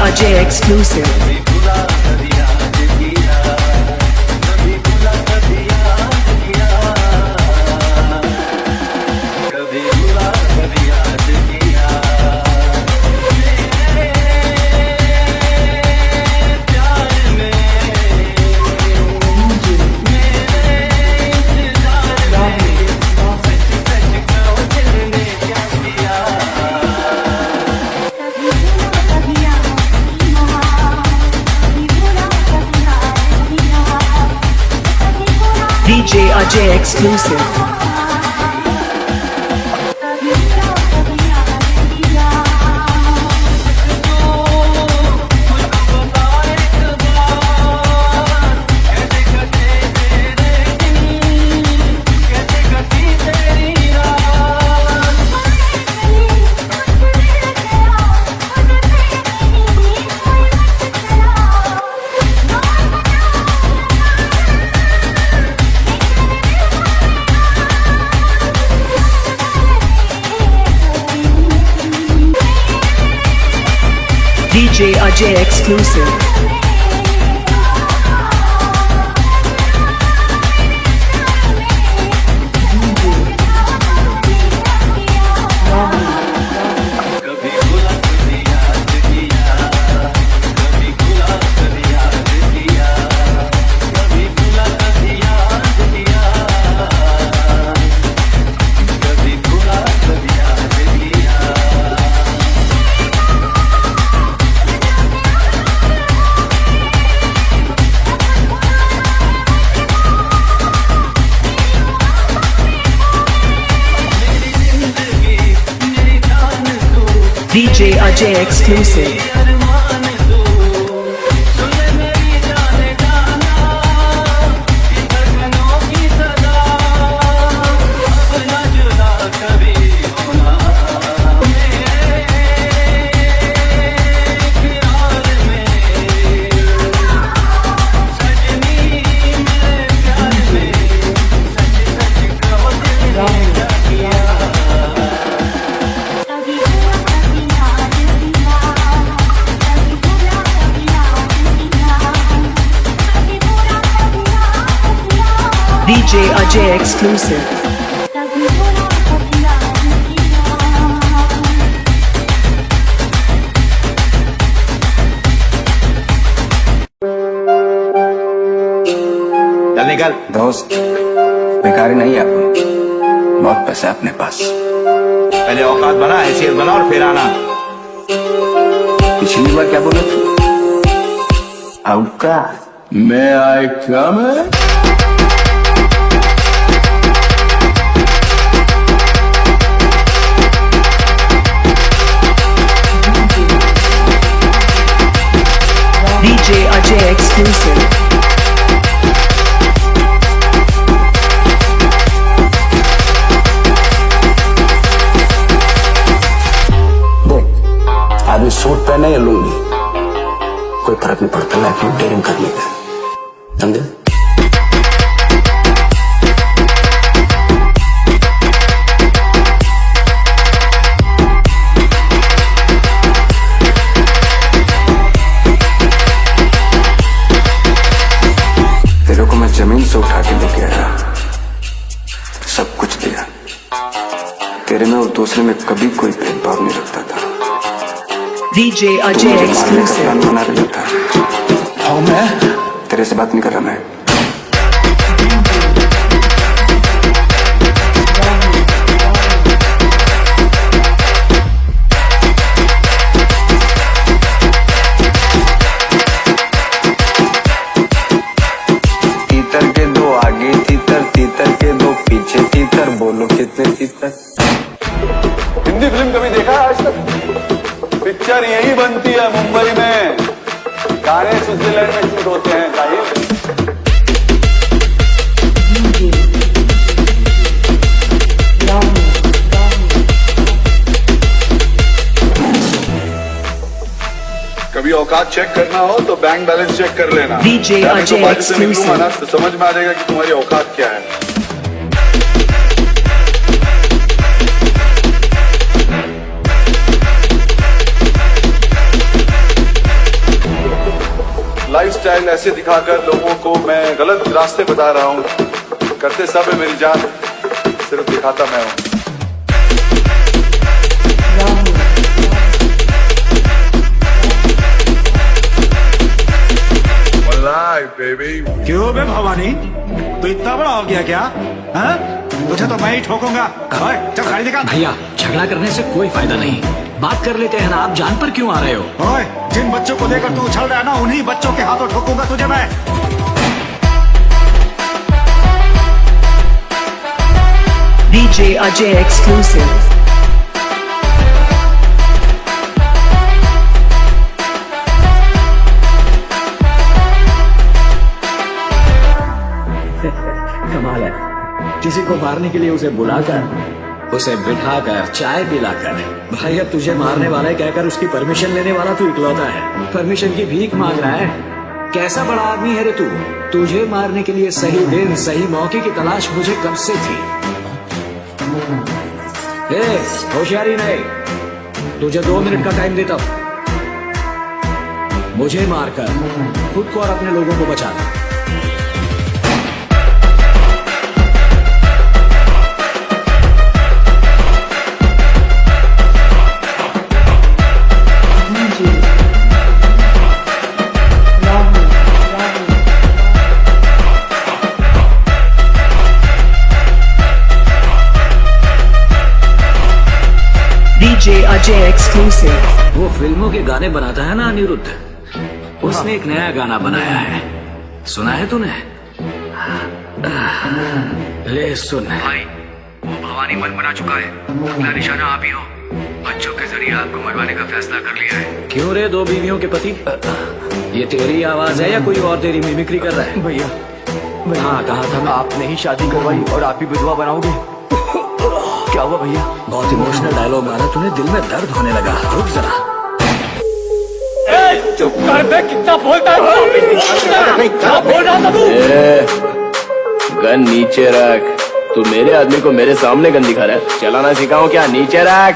Ajay exclusive. DJ Ajay exclusive. DJ Ajay exclusive. DJ Ajay exclusive. DJ Ajay exclusive. चल निकल दोस्त, बेकारी नहीं है अपन, बहुत पैसा है अपने पास। पहले औकात बना, हैसियत बना और फिर आना। पिछली बार क्या बोले थे? औकात में आई कम है। DJ Ajay exclusive. देख, आदमी सूट पहने या लूंगी, कोई फर्क नहीं पड़ता लाइफ में डेयरिंग करने का, समझे? जमीन से उठा के लेके आया, सब कुछ दिया। तेरे में और दूसरे में कभी कोई भेदभाव नहीं रखता था। DJ Ajay exclusive. बना के लेता। हाँ, मैं तेरे से बात नहीं कर रहा मैं। बोलो कितने तीतर। हिंदी फिल्म कभी देखा है आज तक? पिक्चर यही बनती है मुंबई में, गाने स्विट्जरलैंड में शूट होते हैं। कभी औकात चेक करना हो तो बैंक बैलेंस चेक कर लेना। DJ Ajay exclusive. तो समझ में आ जाएगा कि तुम्हारी औकात क्या है। स्माइल ऐसे दिखाकर लोगों को मैं गलत रास्ते बता रहा हूँ। करते सब है मेरी जान, सिर्फ दिखाता मैं हूँ। क्यों बे भवानी, तू इतना बड़ा हो गया क्या? हाँ? तुझे तो मैं ही ठोकूंगा। ओए, चल गाड़ी निकाल। भैया झगड़ा करने से कोई फायदा नहीं, बात कर लेते हैं ना। आप जान पर क्यों आ रहे हो? ओए, जिन बच्चों को लेकर तू उछल रहा है ना, उन्हीं बच्चों के हाथों ठोकूंगा तुझे मैं। DJ Ajay exclusive. कमाल है, किसी को मारने के लिए उसे बुलाकर, उसे बिठाकर, चाय पिलाकर, भाई अब तुझे मारने वाला है कहकर उसकी परमिशन लेने वाला तू इकलौता है। परमिशन की भीख मांग रहा है। कैसा बड़ा आदमी है रे तू? तुझे मारने के लिए सही दिन, सही मौके की तलाश मुझे कब से थी। होशियारी नहीं, तुझे 2 मिनट का टाइम देता हूं। मुझे मारकर खुद को और अपने लोगों को बचा। DJ Ajay exclusive. वो फिल्मों के गाने बनाता है ना अनिरुद्ध, उसने एक नया गाना बनाया है, सुना है तूने? ले सुन। भाई, वो भवानी मन बना चुका है, अगला निशाना आप ही हो। बच्चों के जरिए आपको मरवाने का फैसला कर लिया है। क्यों रे, 2 बीवियों के पति? ये तेरी आवाज है या कोई और तेरी मिमिक्री कर रहा है? भैया हाँ, कहा था मैं। आपने ही शादी करवाई और आप ही विधवा बनाओगे? क्या हुआ भैया? बहुत इमोशनल डायलॉग मारा तूने, दिल में दर्द होने लगा। रुक जरा। चुप कर बे, कितना बोलता है? क्या बोल रहा था तू? गन नीचे रख। तू मेरे आदमी को मेरे सामने गन दिखा रहा है? चलाना सिखाऊं क्या? नीचे रख।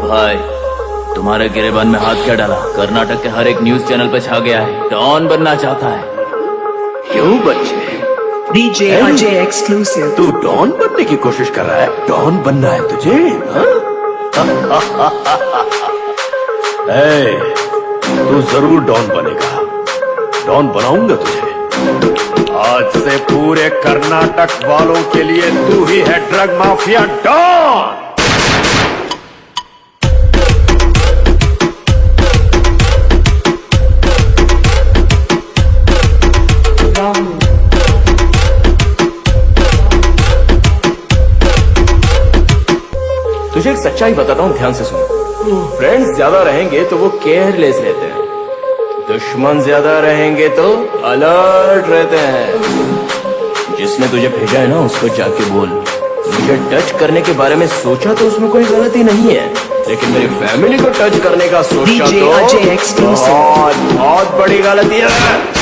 भाई, तुम्हारे गिरेबान में हाथ क्या डाला? कर्नाटक के हर एक न्यूज चैनल पे छा गया है, डॉन बनना चाहता है। क्यों बच्चे? DJ Ajay exclusive. तू डॉन बनने की कोशिश कर रहा है? डॉन बनना है तुझे? तू जरूर डॉन बनेगा। डॉन बनाऊंगा तुझे। आज से पूरे कर्नाटक वालों के लिए तू ही है ड्रग माफिया डॉन। तुझे एक सच्चाई बताता हूँ, ध्यान से सुन। फ्रेंड्स ज्यादा रहेंगे तो वो केयरलेस रहते हैं, दुश्मन ज्यादा रहेंगे तो अलर्ट रहते हैं। जिसने तुझे भेजा है ना, उसको जाके बोल, मुझे टच करने के बारे में सोचा तो उसमें कोई गलती नहीं है, लेकिन मेरी फैमिली को टच करने का सोचा DJ तो Ajay exclusive. बहुत बड़ी गलती है।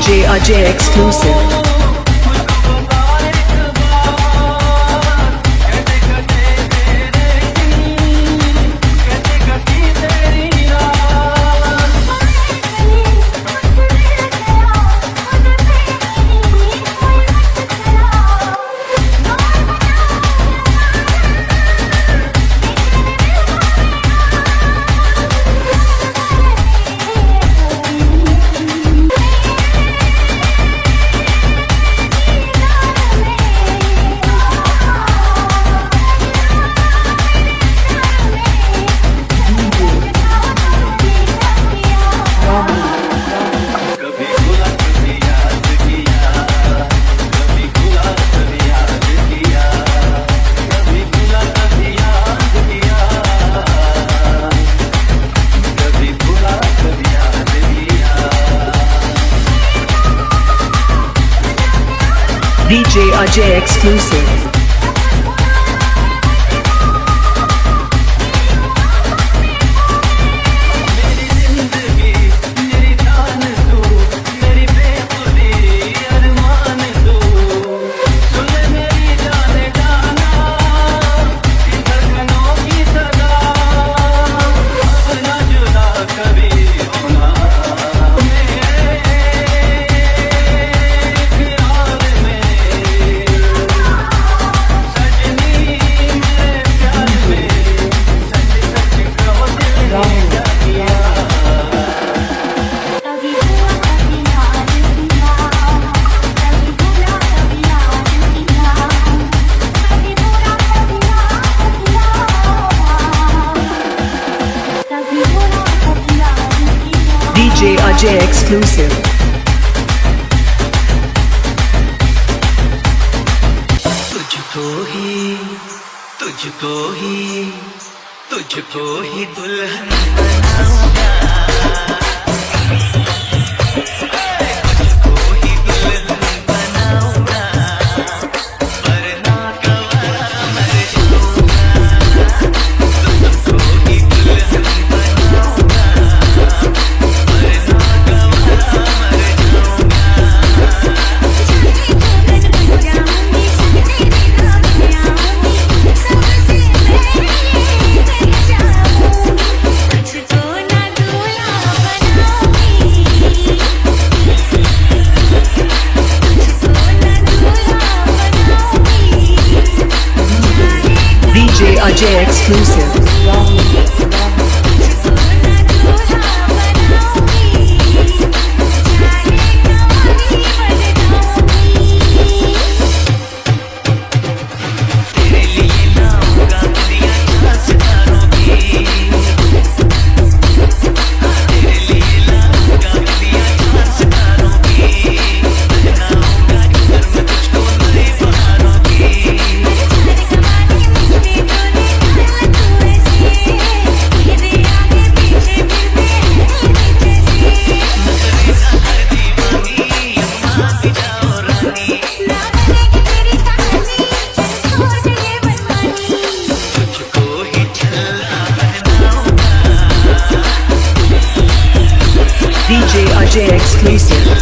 DJ Ajay exclusive. DJ Ajay exclusive. DJ Ajay exclusive. तुझको ही दुल्हन बनाऊंगा, तुझको ही दुल्हन बनाऊंगा, वरना गवारा मर जाऊंगा, तुझको ही दुल्हन बनाऊंगा, वरना गवारा मर DJ Ajay exclusive. DJ Ajay exclusive.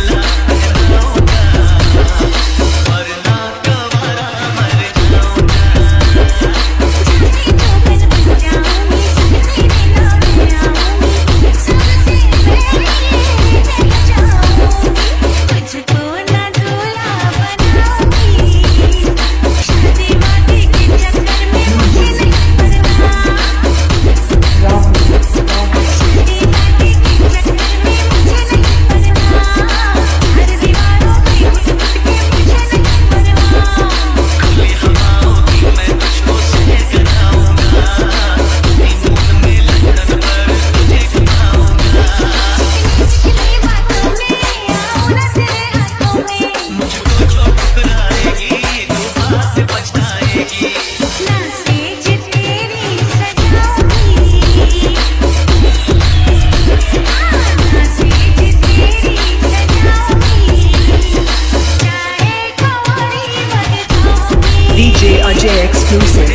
DJ Ajay exclusive.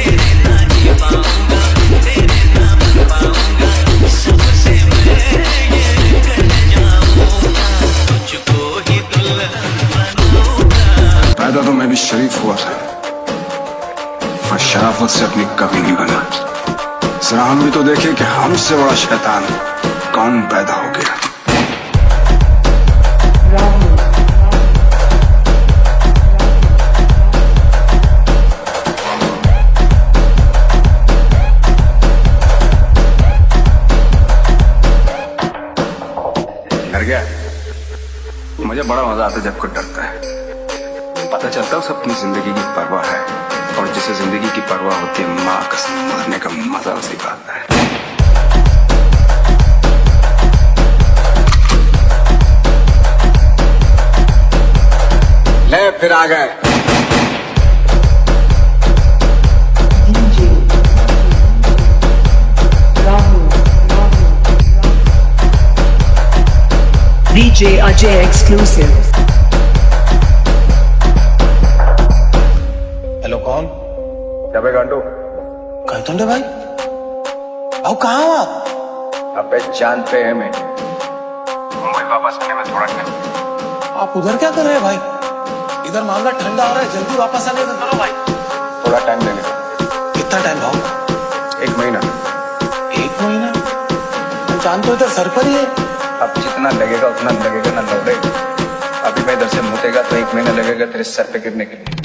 पैदा तो मैं भी शरीफ हुआ था, पर शराफत से अपनी कभी नहीं बना। जरा हम भी तो देखें कि हमसे बड़ा शैतान कौन पैदा हो गया। डर गया? मुझे बड़ा मजा आता है जब कोई डरता है। पता चलता है उसे अपनी जिंदगी की परवाह है, और जिसे जिंदगी की परवाह होती है माँ कसम मरने का मजा उसी का आता है। ले फिर आ गए। DJ Ajay exclusive. मार्तंडे भाई आओ कहाँ हो आप? अबे चांद पे है मैं, मुंबई वापस आने में थोड़ा टाइम। आप उधर क्या कर रहे हैं भाई? इधर मामला ठंडा हो रहा है, जल्दी वापस आने का करो भाई। थोड़ा टाइम देने का। कितना टाइम भाव? 1 महीना। 1 महीना? चांद तो इधर सर पर ही है। अब जितना लगेगा उतना लगेगा ना लौटे। अभी मैं इधर से मुतेगा तो 1 महीना लगेगा तेरे सर पे गिरने के लिए।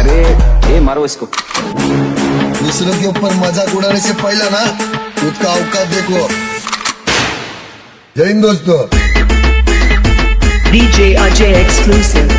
अरे ये मारो इसको। दूसरों के ऊपर मजाक उड़ाने से पहले ना खुद का औकात देखो। जय हिंद दोस्तों। DJ Ajay exclusive.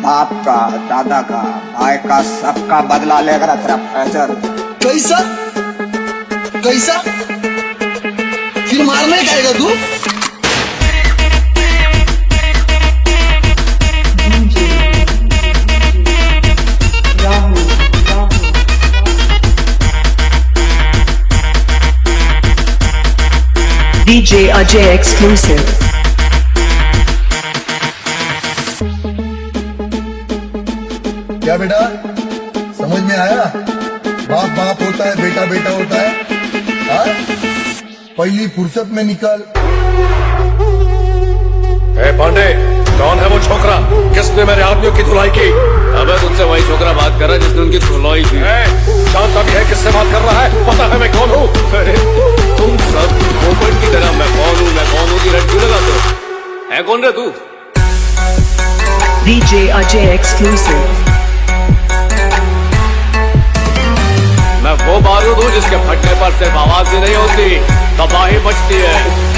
बाप का, दादा का, भाई का, सबका बदला लेगा तेरा फैजल। कैसा कैसा फिर मारने का आएगा तू? DJ Ajay exclusive. क्या बेटा समझ में आया? बाप बाप होता है, बेटा बेटा होता है। हाँ? पहली फुर्सत में निकल। पांडे, कौन है वो छोकरा? किसने मेरे आदमियों की धुलाई की? अबे तुमसे वही छोकरा बात कर रहा है जिसने उनकी धुलाई की। जानता भी है किससे बात कर रहा है? पता है मैं कौन हूँ? तुम सब पोपट की तरह मैं कौन हूँ की रट क्यों लगाते हो? है कौन रे तू? DJ Ajay exclusive. मैं वो बारूद हूँ जिसके फटने पर सिर्फ आवाज ही नहीं होती, तबाही मचती है।